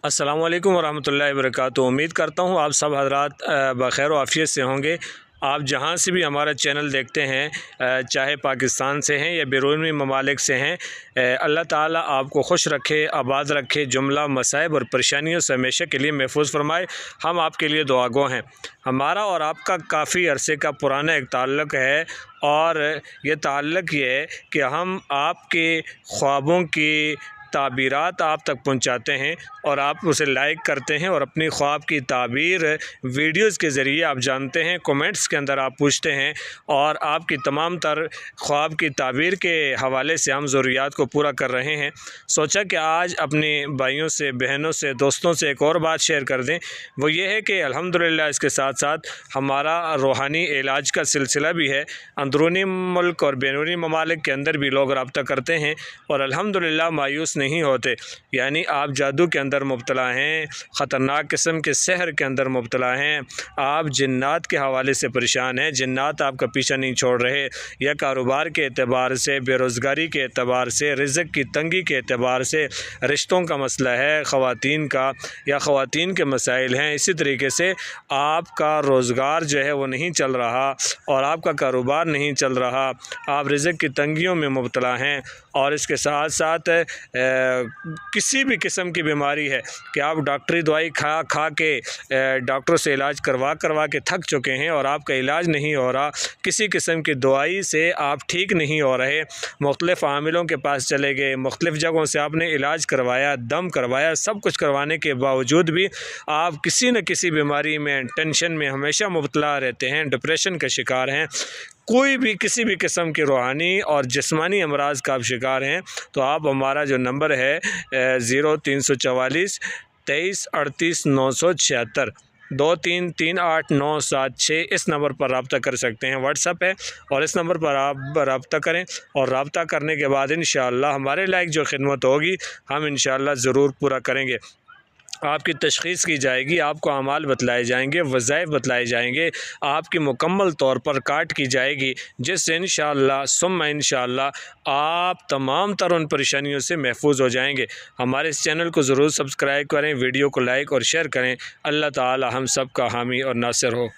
अस्सलामु अलैकुम वरहमतुल्लाहि वबरकातुहू। उम्मीद करता हूँ आप सब हज़रात बख़ैर व आफ़ियत से होंगे। आप जहाँ से भी हमारा चैनल देखते हैं, चाहे पाकिस्तान से हैं या बैरूनी ममालिक से हैं, अल्लाह ताला आपको खुश रखे, आबाद रखे, जुमला मसाइब और परेशानियों से हमेशा के लिए महफूज फरमाए। हम आपके लिए दुआगो हैं। हमारा और आपका काफ़ी अरसे का पुराना एक ताल्लुक़ है और ये ताल्लुक़ ये है कि हम आपके ख्वाबों की ताबीरात आप तक पहुंचाते हैं और आप उसे लाइक करते हैं और अपनी ख्वाब की ताबीर वीडियोस के ज़रिए आप जानते हैं, कमेंट्स के अंदर आप पूछते हैं और आपकी तमाम तर ख्वाब की ताबीर के हवाले से हम ज़रूरियात को पूरा कर रहे हैं। सोचा कि आज अपने भाइयों से, बहनों से, दोस्तों से एक और बात शेयर कर दें। वो ये है कि अल्हम्दुलिल्लाह इसके साथ साथ हमारा रूहानी इलाज का सिलसिला भी है। अंदरूनी मुल्क और बैरूनी ममालिक के अंदर भी लोग रब्ता करते हैं और अल्हम्दुलिल्लाह मायूस नहीं होते। यानी आप जादू के अंदर मुब्तला हैं, ख़तरनाक किस्म के सहर के अंदर मुब्तला हैं, आप जिन्नात के हवाले से परेशान हैं, जिन्नात आपका पीछा नहीं छोड़ रहे, या कारोबार के एतबार से, बेरोज़गारी के एतबार से, रिज़्क़ की तंगी के एतबार से, रिश्तों का मसला है ख़वातीन का या ख़वातीन के मसाइल हैं। इसी तरीके से आपका रोज़गार जो है वो नहीं चल रहा और आपका कारोबार नहीं चल रहा, आप रिज़्क़ की तंगियों में मुब्तला हैं और इसके साथ साथ किसी भी किस्म की बीमारी है कि आप डॉक्टरी दवाई खा के डॉक्टरों से इलाज करवा के थक चुके हैं और आपका इलाज नहीं हो रहा, किसी किस्म की दवाई से आप ठीक नहीं हो रहे, मुख्तलिफ़ आमिलों के पास चले गए, मुख्तलिफ़ जगहों से आपने इलाज करवाया, दम करवाया, सब कुछ करवाने के बावजूद भी आप किसी न किसी बीमारी में, टेंशन में हमेशा मुब्तला रहते हैं, डिप्रेशन का शिकार हैं, कोई भी किसी भी किस्म के रूहानी और जिस्मानी अमराज का आप शिकार हैं, तो आप हमारा जो नंबर है 0344 23 38 976 2338 इस नंबर पर रब्ता कर सकते हैं। व्हाट्सअप है और इस नंबर पर आप रब्ता करें और रब्ता करने के बाद इंशाअल्लाह हमारे लायक जो खिदमत होगी हम इंशाअल्लाह ज़रूर पूरा करेंगे। आपकी तशख़ीस की जाएगी, आपको अमाल बतलाए जाएंगे, वज़ाइफ बतलाए जाएंगे, आपकी मुकम्मल तौर पर काट की जाएगी, जिससे इंशाअल्लाह सुम्मा इंशाअल्लाह आप तमाम तर उन परेशानियों से महफूज हो जाएंगे। हमारे इस चैनल को ज़रूर सब्सक्राइब करें, वीडियो को लाइक और शेयर करें। अल्लाह ताला हम सब का हामी और नासिर हो।